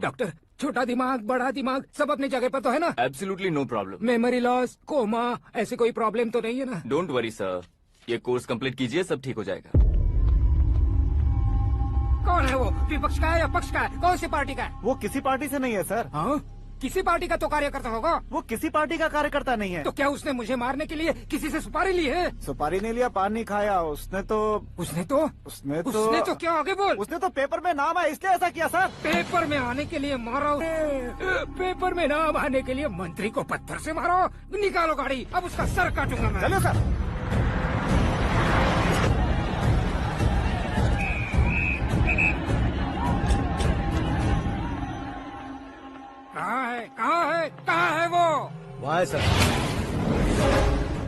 Doctor, छोटा दिमाग बड़ा दिमाग सब अपनी जगह पर तो है ना? Absolutely no problem. Memory loss, coma, ऐसी कोई प्रॉब्लम तो नहीं है ना? डोंट वरी सर, ये कोर्स कंप्लीट कीजिए, सब ठीक हो जाएगा। कौन है वो? विपक्ष का है या पक्ष का है? कौन सी पार्टी का है? वो किसी पार्टी से नहीं है सर। हाँ, किसी पार्टी का तो कार्यकर्ता होगा। वो किसी पार्टी का कार्यकर्ता नहीं है। तो क्या उसने मुझे मारने के लिए किसी से सुपारी ली है? सुपारी नहीं लिया, पान नहीं खाया। उसने तो क्या आगे बोल? उसने तो पेपर में नाम है इसलिए ऐसा किया सर। पेपर में आने के लिए मारा? पेपर में नाम आने के लिए मंत्री को पत्थर से मारो? निकालो गाड़ी, अब उसका सर काटूंगा मैं। चलो सर। कहाँ है वो? वहाँ है सर।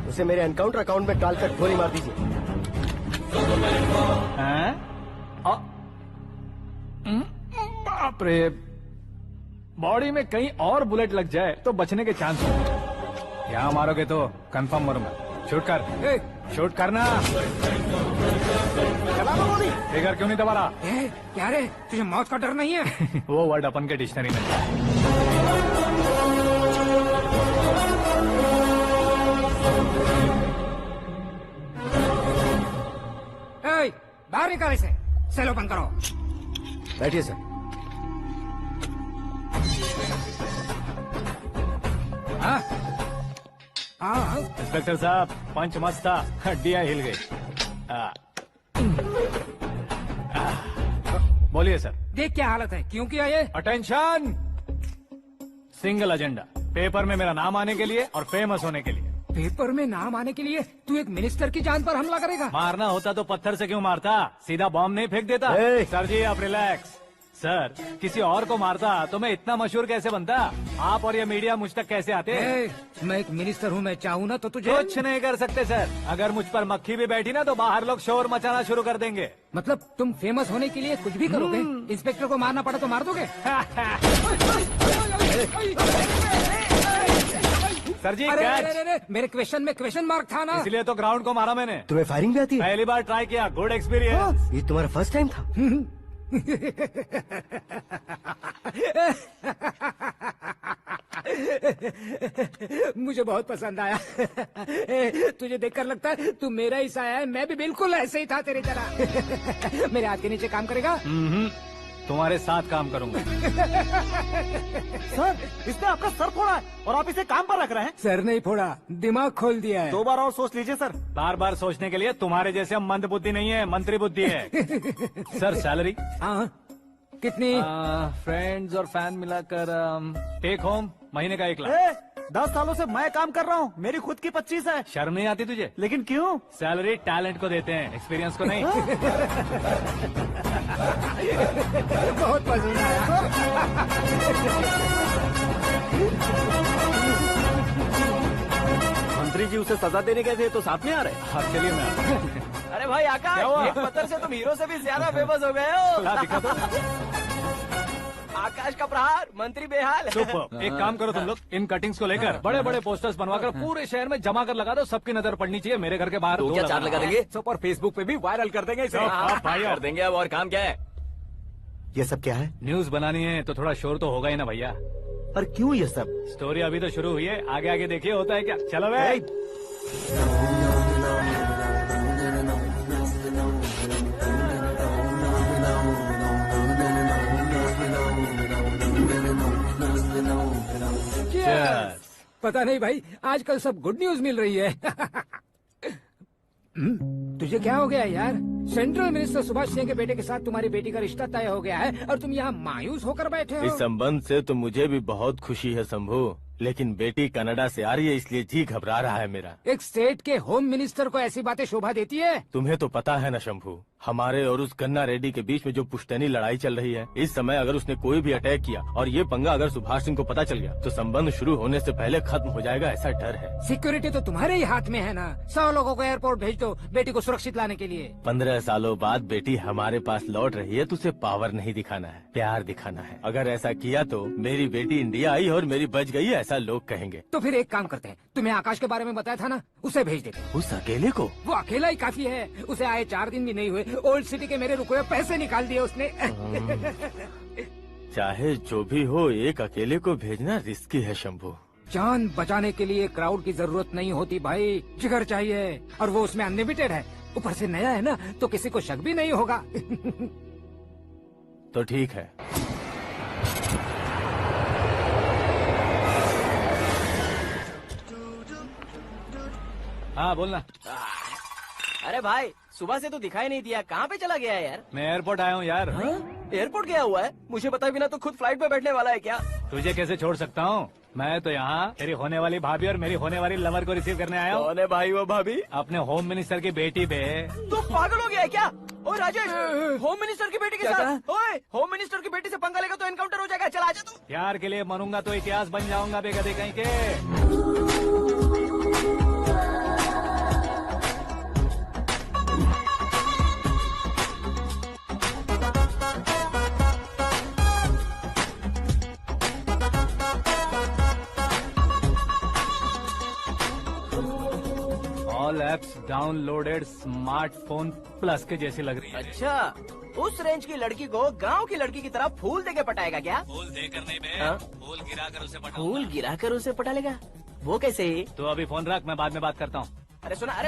उसे मेरे एनकाउंटर अकाउंट में डालकर गोली मार दीजिए। बाप रे, बॉडी में कहीं और बुलेट लग जाए तो बचने के चांस हो। यहाँ मारोगे तो कंफर्म मरूंगा। शूट कर, शूट करना। फिगर क्यों नहीं दबा रहा? क्या रे, तुझे मौत का डर नहीं है? वो वर्ड अपन के डिक्शनरी में। बाहर निकाल इसे, सेल ओपन करो। बैठिए सर। इंस्पेक्टर साहब, पंच मस्त था, हड्डियां हिल गई। बोलिए सर। देख क्या हालत है, क्यों किया ये? अटेंशन, सिंगल एजेंडा, पेपर में मेरा नाम आने के लिए और फेमस होने के लिए। पेपर में नाम आने के लिए तू एक मिनिस्टर की जान पर हमला करेगा? मारना होता तो पत्थर से क्यों मारता, सीधा बॉम्ब नहीं फेंक देता। सर जी आप रिलैक्स। सर, किसी और को मारता तो मैं इतना मशहूर कैसे बनता? आप और ये मीडिया मुझ तक कैसे आते? मैं एक मिनिस्टर हूँ, मैं चाहूँ ना तो तुझे कुछ नहीं कर सकते सर। अगर मुझ पर मक्खी भी बैठी ना तो बाहर लोग शोर मचाना शुरू कर देंगे। मतलब तुम फेमस होने के लिए कुछ भी करोगे? इंस्पेक्टर को मारना पड़ा तो मार दोगे? सर जी अरे, मेरे क्वेश्चन में क्वेश्चन मार्क था ना, इसलिए तो ग्राउंड को मारा मैंने। तुम्हें फायरिंग भी आती है? पहली बार ट्राई किया, गुड एक्सपीरियंस। ये तुम्हारा फर्स्ट टाइम था? मुझे बहुत पसंद आया। तुझे देखकर लगता है तू मेरा ही साया है। मैं भी बिल्कुल ऐसे ही था तेरी तरह। मेरे हाथ के नीचे काम करेगा? तुम्हारे साथ काम करूंगा। सर, इसने आपका सर फोड़ा है और आप इसे काम पर रख रहे हैं। सर नहीं फोड़ा, दिमाग खोल दिया है। 2 बार और सोच लीजिए सर। बार बार सोचने के लिए तुम्हारे जैसे मंद बुद्धि नहीं है, मंत्री बुद्धि है। Sir salary? हाँ, कितनी? फ्रेंड्स और फैन मिलाकर टेक होम महीने का 1 लाख। 10 सालों से मैं काम कर रहा हूँ, मेरी खुद की 25 है। शर्म नहीं आती तुझे? लेकिन क्यों? सैलरी टैलेंट को देते हैं, एक्सपीरियंस को नहीं। बहुत पसंद आया। मंत्री जी उसे सजा देने गए थे तो साथ में आ रहे? हाँ चलिए मैं। अरे भाई आकाश, एक पत्थर से तुम हीरो से भी ज्यादा फेमस हो गए हो। दिखा दो। आकाश का प्रहार, मंत्री बेहाल। सुपर। एक काम करो तुम लोग, इन कटिंग्स को लेकर बड़े बड़े पोस्टर्स बनवाकर पूरे शहर में जमा कर लगा दो। सबकी नजर पड़नी चाहिए। मेरे घर के बाहर तो क्या 4 लगा देंगे? सब और फेसबुक पे भी वायरल कर देंगे इसे। कर देंगे। अब और काम क्या है? ये सब क्या है? न्यूज बनानी है तो थोड़ा शोर तो होगा ही ना भैया। पर क्यों ये सब? स्टोरी अभी तो शुरू हुई है, आगे आगे देखिए होता है क्या। चलो भाई। पता नहीं भाई, आजकल सब गुड न्यूज मिल रही है। तुझे क्या हो गया यार? सेंट्रल मिनिस्टर सुभाष सिंह के बेटे के साथ तुम्हारी बेटी का रिश्ता तय हो गया है और तुम यहाँ मायूस होकर बैठे हो। इस संबंध से तो मुझे भी बहुत खुशी है शंभू, लेकिन बेटी कनाडा से आ रही है इसलिए जी घबरा रहा है मेरा। एक स्टेट के होम मिनिस्टर को ऐसी बातें शोभा देती है? तुम्हें तो पता है ना शंभू, हमारे और उस गन्ना रेड्डी के बीच में जो पुश्तैनी लड़ाई चल रही है, इस समय अगर उसने कोई भी अटैक किया और ये पंगा अगर सुभाष सिंह को पता चल गया तो संबंध शुरू होने से पहले खत्म हो जाएगा, ऐसा डर है। सिक्योरिटी तो तुम्हारे ही हाथ में है ना। 100 लोगों को एयरपोर्ट भेज दो बेटी को सुरक्षित लाने के लिए। 15 सालों बाद बेटी हमारे पास लौट रही है तो उसे पावर नहीं दिखाना है, प्यार दिखाना है। अगर ऐसा किया तो मेरी बेटी इंडिया आई और मेरी बच गई, ऐसा लोग कहेंगे। तो फिर एक काम करते हैं, तुम्हें आकाश के बारे में बताया था ना, उसे भेज देते। उस अकेले को? वो अकेला ही काफी है। उसे आए 4 दिन भी नहीं हुए, ओल्ड सिटी के मेरे रुके हुए पैसे निकाल दिए उसने। चाहे जो भी हो, एक अकेले को भेजना रिस्की है शंभू। जान बचाने के लिए क्राउड की जरूरत नहीं होती भाई, जिगर चाहिए, और वो उसमें अनलिमिटेड है। ऊपर से नया है ना, तो किसी को शक भी नहीं होगा। तो ठीक है। हाँ बोलना। अरे भाई, सुबह से तो दिखाई नहीं दिया, कहाँ पे चला गया है यार? मैं एयरपोर्ट आया हूँ यार। एयरपोर्ट गया हुआ है? मुझे बताए बिना तो खुद फ्लाइट पे बैठने वाला है क्या? तुझे कैसे छोड़ सकता हूँ? मैं तो यहाँ तेरी होने वाली भाभी और मेरी होने वाली लवर को रिसीव करने आया हूँ। कौन है भाई वो भाभी? अपने होम मिनिस्टर की बेटी पे। तू पागल हो गया है क्या? ओए राजेश, होम मिनिस्टर की बेटी के क्या साथ? ओए, होम मिनिस्टर की बेटी से पंगा लेगा तो एनकाउंटर हो जाएगा। चल आजा तू। प्यार के लिए मरूंगा तो इतिहास बन जाऊंगा बेगदे कहीं के। All apps downloaded smartphone plus के जैसी लग रही है। अच्छा, उस रेंज की लड़की को गांव की लड़की की तरह फूल देके पटाएगा क्या? फूल देकर नहीं बे, हाँ? फूल गिराकर उसे पटा। फूल गिराकर उसे पटा लेगा? वो कैसे? तो अभी फोन रख, मैं बाद में बात करता हूँ। अरे सुना है।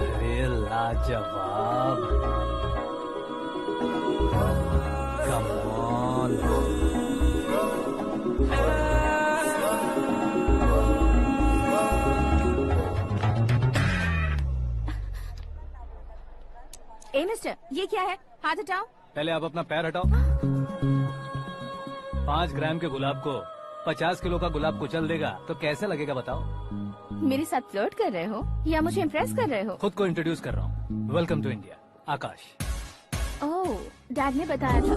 अरे लाजवाब, कम ऑन। ए मिस्टर, ये क्या है? हाथ हटाओ। पहले आप अपना पैर हटाओ। 5 ग्राम के गुलाब को 50 किलो का गुलाब कुचल देगा तो कैसे लगेगा बताओ? मेरे साथ फ्लर्ट कर रहे हो या मुझे इम्प्रेस कर रहे हो? खुद को इंट्रोड्यूस कर रहा हूँ। Welcome to India, Akash. Oh, dad ने बताया था।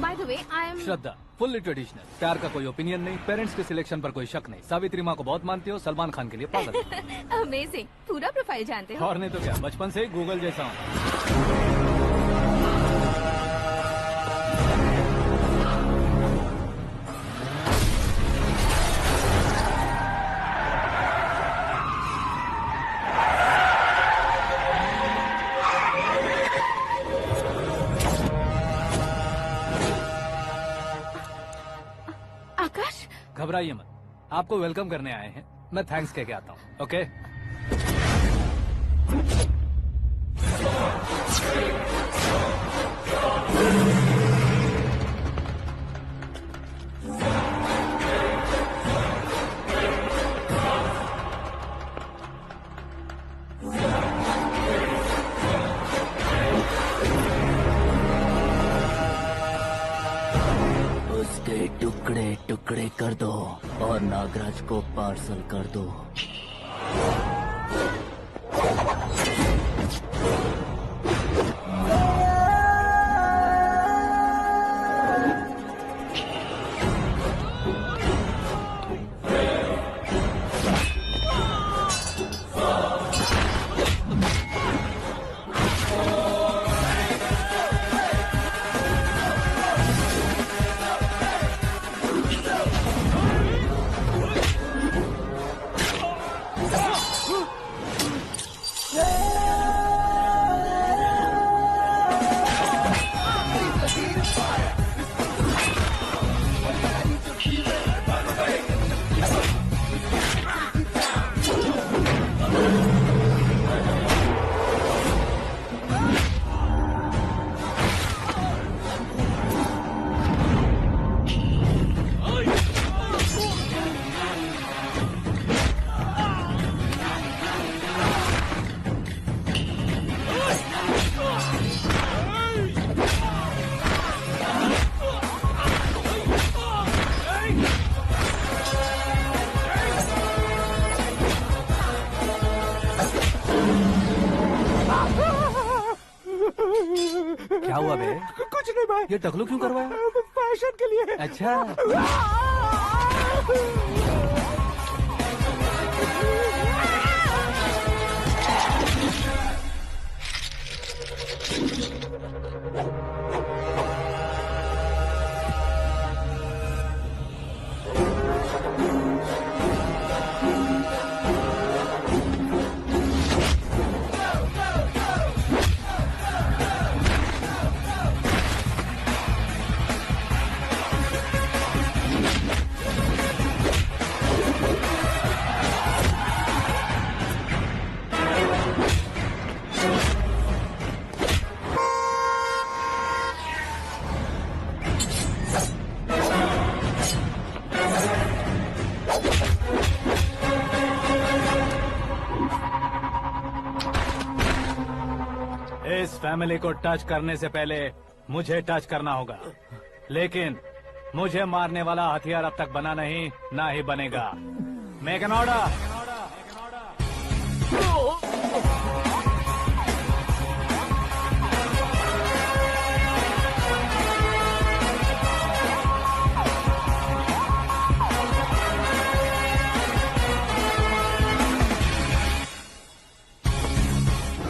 By the way, I am Shraddha, fully traditional. प्यार का कोई ओपिनियन नहीं, पेरेंट्स के सिलेक्शन पर कोई शक नहीं। सावित्री माँ को बहुत मानती हो, सलमान खान के लिए पागल हो। अमेजिंग, पूरा प्रोफाइल जानते हो। और नहीं तो क्या, बचपन से ही गूगल जैसा हूँ। आकाश, घबराइए मत, आपको वेलकम करने आए हैं। मैं थैंक्स कह के आता हूँ। ओके, उसके टुकड़े टुकड़े कर दो और नागराज को पार्सल कर दो। क्या हुआ बे? कुछ नहीं भाई, ये टकलू क्यों करवाया? ऑपरेशन के लिए। अच्छा इस फैमिली को टच करने से पहले मुझे टच करना होगा, लेकिन मुझे मारने वाला हथियार अब तक बना नहीं, ना ही बनेगा। Make an order.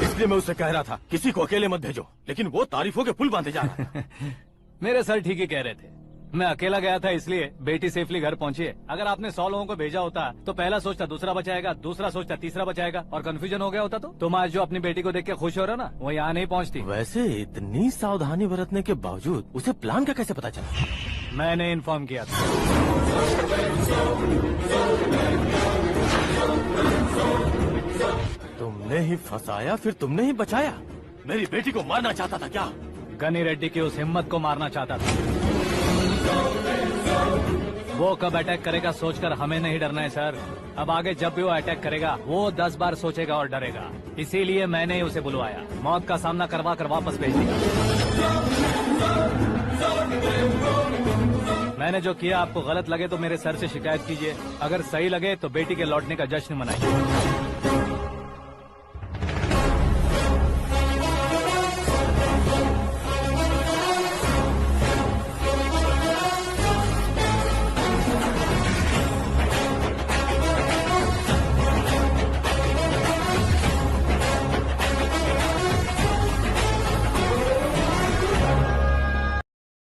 इसलिए मैं उससे कह रहा था किसी को अकेले मत भेजो, लेकिन वो तारीफों के पुल बांधे जा रहा है। मेरे सर ठीक ही कह रहे थे। मैं अकेला गया था इसलिए बेटी सेफली घर पहुंची है। अगर आपने 100 लोगों को भेजा होता तो पहला सोचता दूसरा बचाएगा, दूसरा सोचता तीसरा बचाएगा, और कंफ्यूजन हो गया होता। तो तुम आज जो अपनी बेटी को देख के खुश हो रहे हो ना, वो यहाँ नहीं पहुँचती। वैसे इतनी सावधानी बरतने के बावजूद उसे प्लान का कैसे पता चला? मैंने इन्फॉर्म किया था। तुमने ही फंसाया, फिर तुमने ही बचाया। मेरी बेटी को मारना चाहता था क्या? गनी रेड्डी की उस हिम्मत को मारना चाहता था। वो कब अटैक करेगा सोचकर हमें नहीं डरना है सर। अब आगे जब भी वो अटैक करेगा वो 10 बार सोचेगा और डरेगा। इसीलिए मैंने ही उसे बुलवाया। मौत का सामना करवा कर वापस भेज दिया। मैंने जो किया आपको गलत लगे तो मेरे सर से शिकायत कीजिए, अगर सही लगे तो बेटी के लौटने का जश्न मनाइए।